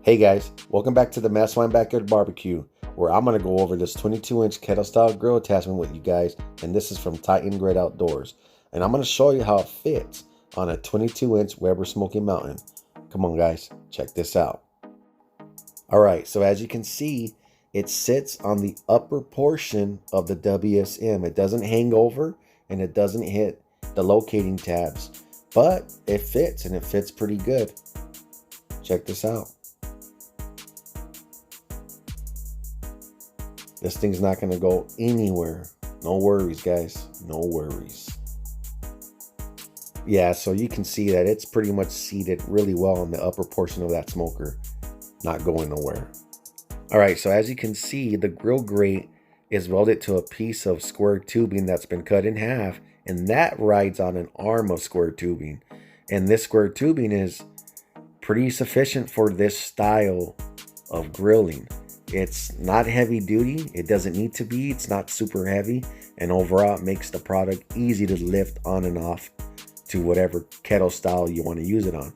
Hey guys, welcome back to the Swine Backyard Barbecue, where I'm going to go over this 22-inch kettle style grill attachment with you guys, and this is from Titan Kettle Outdoors. And I'm going to show you how it fits on a 22-inch Weber Smoky Mountain. Come on guys, check this out. Alright, so as you can see, it sits on the upper portion of the WSM. It doesn't hang over and it doesn't hit the locating tabs, but it fits, and it fits pretty good. Check this out. This thing's not going to go anywhere. No worries, guys. No worries. Yeah, so you can see that it's pretty much seated really well on the upper portion of that smoker. Not going nowhere. Alright, so as you can see, the grill grate is welded to a piece of square tubing that's been cut in half, and that rides on an arm of square tubing. And this square tubing is pretty sufficient for this style of grilling. It's not heavy duty. It doesn't need to be. It's not super heavy. And overall, it makes the product easy to lift on and off to whatever kettle style you want to use it on.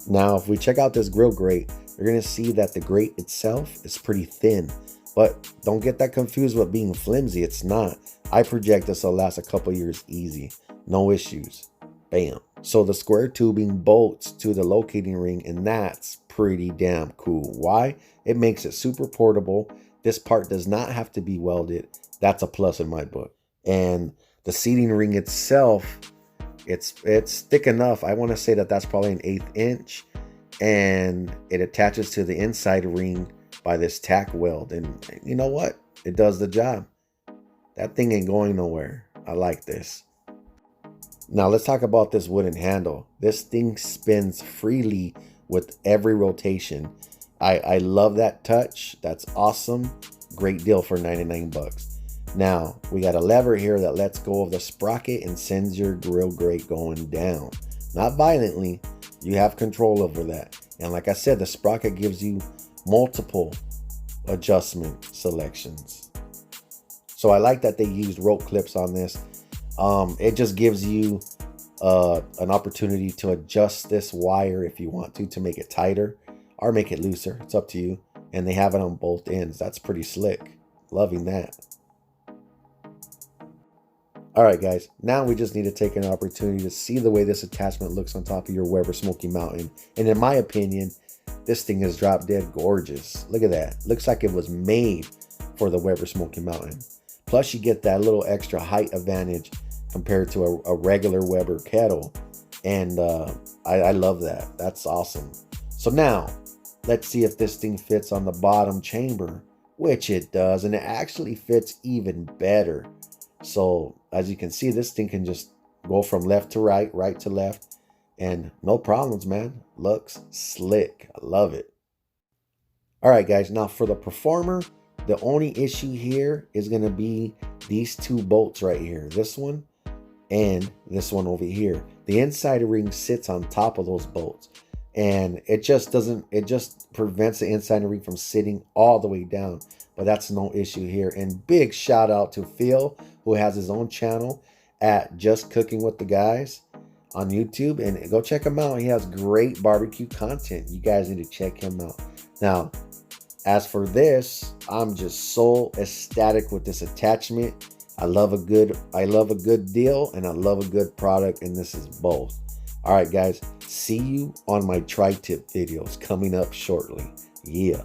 Now, if we check out this grill grate, you're going to see that the grate itself is pretty thin. But don't get that confused with being flimsy. It's not. I project this will last a couple years easy. No issues. Bam. So the square tubing bolts to the locating ring, and that's pretty damn cool. Why? It makes it super portable. This part does not have to be welded. That's a plus in my book. And the seating ring itself, it's thick enough. I want to say that that's probably an 1/8 inch, and it attaches to the inside ring by this tack weld. And you know what? It does the job. That thing ain't going nowhere. I like this. Now let's talk about this wooden handle. This thing spins freely with every rotation. I love that touch. That's awesome. Great deal for 99 bucks. Now we got a lever here that lets go of the sprocket and sends your grill grate going down. Not violently. You have control over that. And like I said, the sprocket gives you multiple adjustment selections. So I like that they used rope clips on this. It just gives you an opportunity to adjust this wire if you want to make it tighter or make it looser. It's up to you. And they have it on both ends. That's pretty slick. Loving that. Alright guys, now we just need to take an opportunity to see the way this attachment looks on top of your Weber Smoky Mountain. And in my opinion, this thing is drop dead gorgeous. Look at that. Looks like it was made for the Weber Smoky Mountain. Plus you get that little extra height advantage compared to a regular Weber kettle. And I love that. That's awesome. So now, let's see if this thing fits on the bottom chamber, which it does. And it actually fits even better. So as you can see, this thing can just go from left to right, right to left. And no problems, man. Looks slick. I love it. All right, guys. Now for the Performer, the only issue here is going to be these two bolts right here. This one and this one over here. The inside ring sits on top of those bolts. And it just prevents the inside ring from sitting all the way down. But that's no issue here. And big shout out to Phil, who has his own channel at Just Cooking with the Guys on YouTube. And go check him out. He has great barbecue content. You guys need to check him out. Now, as for this, I'm just so ecstatic with this attachment. I love a good deal, and I love a good product, and this is both. All right, guys, see you on my tri-tip videos coming up shortly. Yeah.